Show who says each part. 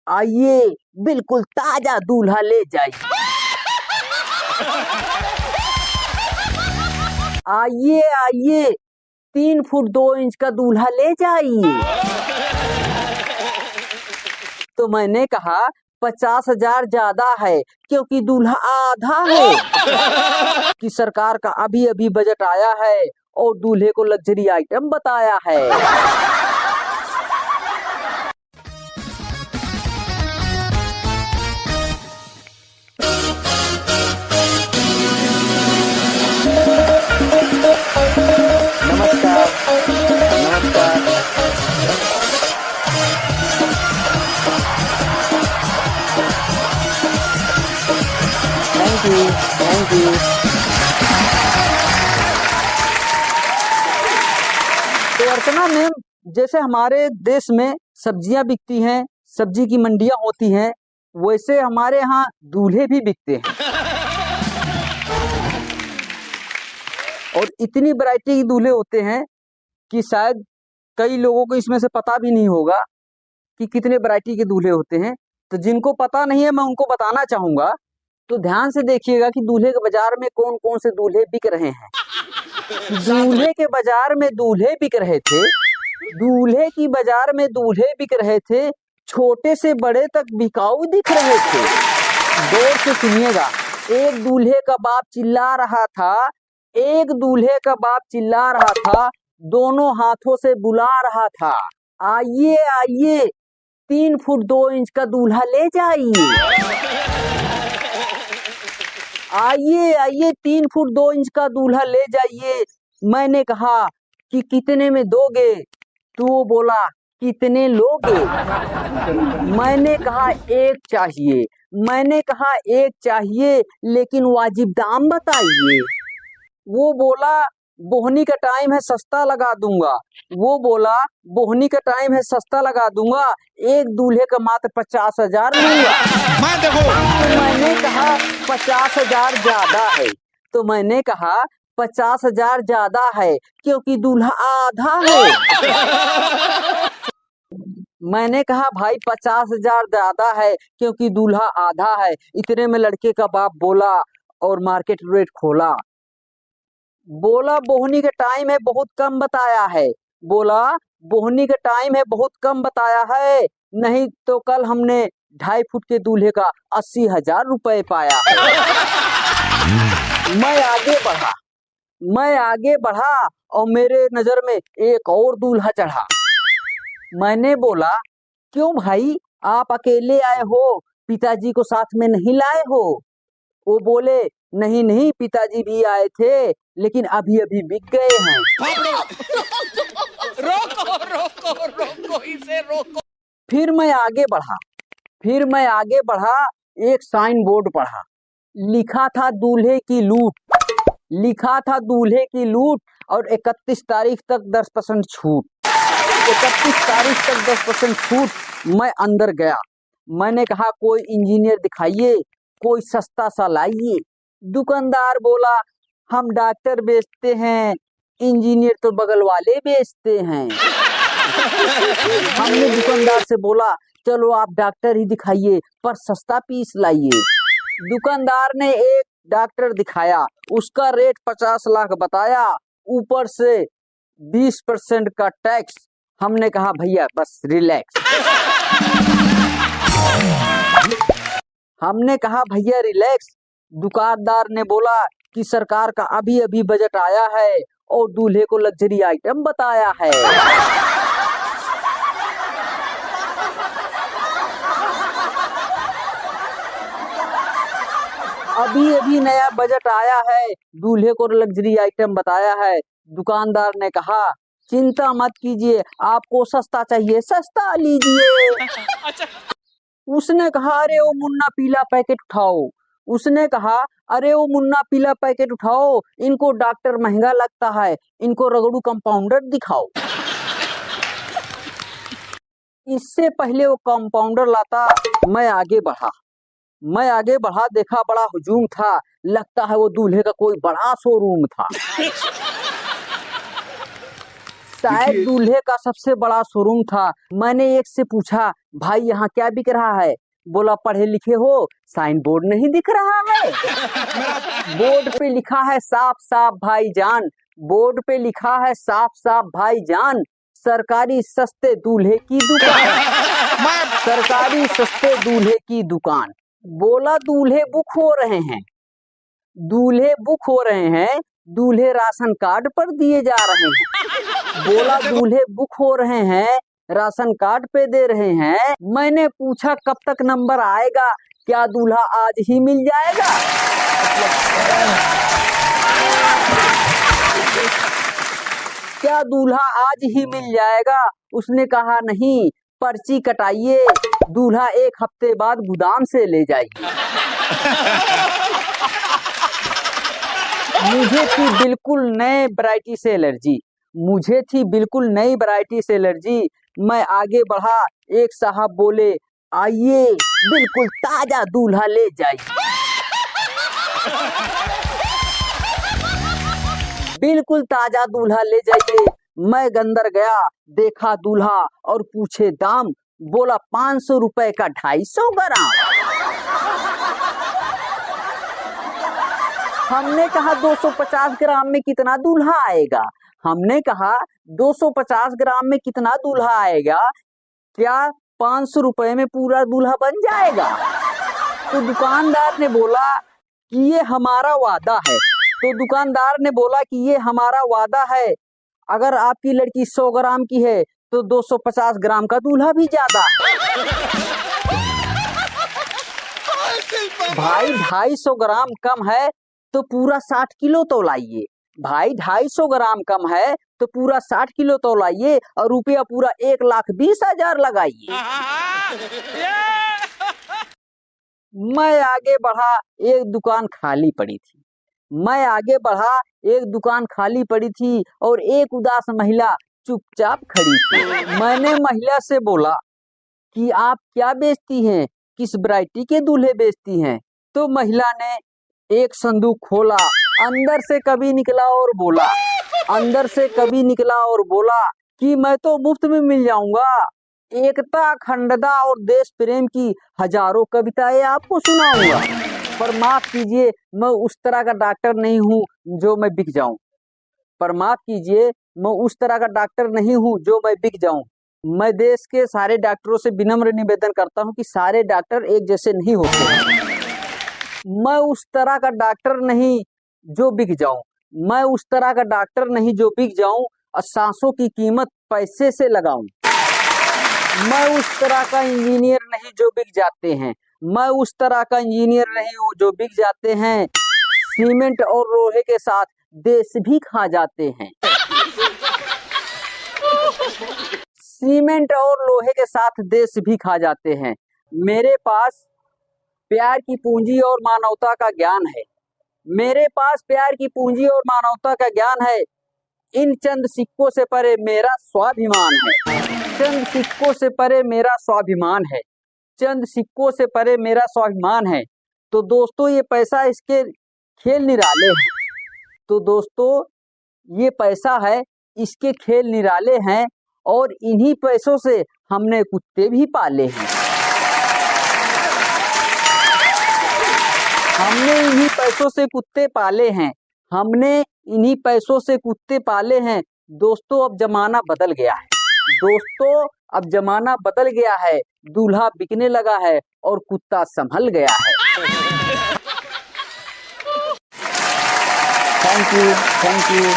Speaker 1: आइए बिल्कुल ताजा दूल्हा ले जाइए। आइए आइए 3 फुट 2 इंच का दूल्हा ले जाइए। तो मैंने कहा 50,000 ज्यादा है क्योंकि दूल्हा आधा है। कि सरकार का अभी अभी बजट आया है और दूल्हे को लग्जरी आइटम बताया है। नमस्कार नमस्कार। Thank you thank you. तो अर्चना मैम, जैसे हमारे देश में सब्जियां बिकती हैं, सब्जी की मंडियां होती हैं, वैसे हमारे यहाँ दूल्हे भी बिकते हैं। और इतनी वैरायटी के दूल्हे होते हैं कि शायद कई लोगों को इसमें से पता भी नहीं होगा कि कितने वैरायटी के दूल्हे होते हैं। तो जिनको पता नहीं है मैं उनको बताना चाहूंगा। तो ध्यान से देखिएगा कि दूल्हे के बाजार में कौन कौन से दूल्हे बिक रहे हैं। दूल्हे के बाजार में दूल्हे बिक रहे थे, दूल्हे की बाजार में दूल्हे बिक रहे थे, छोटे से बड़े तक बिकाऊ दिख रहे थे। गौर से सुनिएगा। एक दूल्हे का बाप चिल्ला रहा था, एक दूल्हे का बाप चिल्ला रहा था, दोनों हाथों से बुला रहा था, आइए आइए 3 फुट 2 इंच का दूल्हा ले जाइए। आइए आइए 3 फुट 2 इंच का दूल्हा ले जाइए। मैंने कहा कि कितने में दोगे? तो वो बोला कितने लोगे? मैंने कहा एक चाहिए। मैंने कहा एक चाहिए लेकिन वाजिब दाम बताइए। वो बोला बोहनी का टाइम है सस्ता लगा दूंगा। वो बोला बोहनी का टाइम है सस्ता लगा दूंगा, एक दूल्हे का मात्र 50,000 लूंगा। तो मैंने कहा 50,000 ज्यादा है। तो मैंने कहा 50,000 ज्यादा है क्योंकि दूल्हा आधा है। मैंने कहा भाई 50,000 ज्यादा है क्योंकि दूल्हा आधा है। इतने में लड़के का बाप बोला और मार्केट रेट खोला। बोला बोहनी का टाइम है बहुत कम बताया है। बोला बोहनी का टाइम है बहुत कम बताया है, नहीं तो कल हमने 2.5 फुट के दूल्हे का 80,000 रुपए पाया है। मैं आगे बढ़ा और मेरे नजर में एक और दूल्हा चढ़ा। मैंने बोला क्यों भाई, आप अकेले आए हो, पिताजी को साथ में नहीं लाए हो? वो बोले नहीं नहीं पिताजी भी आए थे लेकिन अभी अभी बिक गए हैं। रोको रोको रोको इसे रोको। फिर मैं आगे बढ़ा, एक साइन बोर्ड पढ़ा, लिखा था दूल्हे की लूट और 31 तारीख तक 10% छूट। 31 तारीख तक 10% छूट। मैं अंदर गया, मैंने कहा कोई इंजीनियर दिखाइए, कोई सस्ता सा लाइए। दुकानदार बोला हम डॉक्टर बेचते हैं, इंजीनियर तो बगल वाले बेचते हैं। हमने दुकानदार से बोला चलो आप डॉक्टर ही दिखाइए पर सस्ता पीस लाइए। दुकानदार ने एक डॉक्टर दिखाया, उसका रेट 50 लाख बताया, ऊपर से 20% का टैक्स। हमने कहा भैया बस रिलैक्स। हमने कहा भैया रिलैक्स। दुकानदार ने बोला कि सरकार का अभी अभी बजट आया है और दूल्हे को लग्जरी आइटम बताया है। अभी अभी नया बजट आया है, दूल्हे को लग्जरी आइटम बताया है। दुकानदार ने कहा चिंता मत कीजिए, आपको सस्ता चाहिए सस्ता लीजिए। उसने कहा अरे वो मुन्ना पीला पैकेट उठाओ। उसने कहा अरे वो मुन्ना पीला पैकेट उठाओ, इनको डॉक्टर महंगा लगता है, इनको रगड़ू कंपाउंडर दिखाओ। इससे पहले वो कंपाउंडर लाता, मैं आगे बढ़ा, देखा बड़ा हुजूम था, लगता है वो दूल्हे का कोई बड़ा शोरूम था। शायद दूल्हे का सबसे बड़ा शोरूम था। मैंने एक से पूछा भाई यहाँ क्या बिक रहा है? बोला पढ़े लिखे हो, साइन बोर्ड नहीं दिख रहा है? बोर्ड पे लिखा है साफ साफ भाईजान, बोर्ड पे लिखा है साफ साफ भाईजान, सरकारी सस्ते दूल्हे की दुकान, सरकारी सस्ते दूल्हे की दुकान। बोला दूल्हे बुक हो रहे हैं, दूल्हे बुक हो रहे हैं, दूल्हे राशन कार्ड पर दिए जा रहे हैं। बोला दूल्हे बुक हो रहे हैं, राशन कार्ड पे दे रहे हैं। मैंने पूछा कब तक नंबर आएगा, क्या दूल्हा आज ही मिल जाएगा? क्या दूल्हा आज ही मिल जाएगा? उसने कहा नहीं, पर्ची कटाइए, दूल्हा 1 हफ्ते बाद गोदाम से ले जाइए। मुझे थी बिल्कुल नए वैरायटी से एलर्जी, मुझे थी बिल्कुल नई वैरायटी से एलर्जी। मैं आगे बढ़ा, एक साहब बोले आइए बिल्कुल ताजा दूल्हा ले जाइए। बिल्कुल ताजा दूल्हा ले जाइए। मैं अंदर गया, देखा दूल्हा और पूछे दाम। बोला 500 रुपए का 250 ग्राम। हमने कहा 250 ग्राम में कितना दूल्हा आएगा? हमने कहा 250 ग्राम में कितना दूल्हा आएगा? क्या 500 रुपए में पूरा दूल्हा बन जाएगा? तो दुकानदार ने बोला कि ये हमारा वादा है। तो दुकानदार ने बोला कि ये हमारा वादा है, अगर आपकी लड़की 100 ग्राम की है तो 250 ग्राम का दूल्हा भी ज्यादा है। भाई 250 ग्राम कम है तो पूरा 60 किलो तो लाइए। भाई 250 ग्राम कम है तो पूरा 60 किलो तो लाइए और रुपया पूरा 1,20,000 लगाइए। मैं आगे बढ़ा, एक दुकान खाली पड़ी थी। मैं आगे बढ़ा, एक दुकान खाली पड़ी थी और एक उदास महिला चुपचाप खड़ी थी। मैंने महिला से बोला कि आप क्या बेचती हैं, किस वैरायटी के दूल्हे बेचती हैं? तो महिला ने एक संदूक खोला, अंदर से कभी निकला और बोला, अंदर से कभी निकला और बोला कि मैं तो मुफ्त में मिल जाऊंगा, एकता, अखंडता और देश प्रेम की हजारों कविताएं आपको सुनाऊंगा, पर माफ कीजिए मैं उस तरह का डॉक्टर नहीं हूँ जो मैं बिक जाऊं। पर माफ कीजिए मैं उस तरह का डॉक्टर नहीं हूँ जो मैं बिक जाऊं। मैं देश के सारे डॉक्टरों से विनम्र निवेदन करता हूँ कि सारे डॉक्टर एक जैसे नहीं होते। मैं उस तरह का डॉक्टर नहीं जो बिक जाऊं, मैं उस तरह का डॉक्टर नहीं जो बिक जाऊं और सांसों की कीमत पैसे से लगाऊं। मैं उस तरह का इंजीनियर नहीं जो बिक जाते हैं, मैं उस तरह का इंजीनियर नहीं हूँ जो बिक जाते हैं। सीमेंट और लोहे के साथ देश भी खा जाते हैं। सीमेंट और लोहे के साथ देश भी खा जाते हैं। मेरे पास प्यार की पूंजी और मानवता का ज्ञान है, मेरे पास प्यार की पूंजी और मानवता का ज्ञान है। इन चंद सिक्कों से परे मेरा स्वाभिमान है, चंद सिक्कों से परे मेरा स्वाभिमान है, चंद सिक्कों से परे मेरा स्वाभिमान है। तो दोस्तों ये पैसा, इसके खेल निराले हैं। तो दोस्तों ये पैसा है, इसके खेल निराले हैं और इन्हीं पैसों से हमने कुत्ते भी पाले हैं। हमने इन्हीं पैसों से कुत्ते पाले हैं, हमने इन्हीं पैसों से कुत्ते पाले हैं। दोस्तों अब जमाना बदल गया है, दोस्तों अब जमाना बदल गया है, दूल्हा बिकने लगा है और कुत्ता संभल गया है। Thank you, thank you.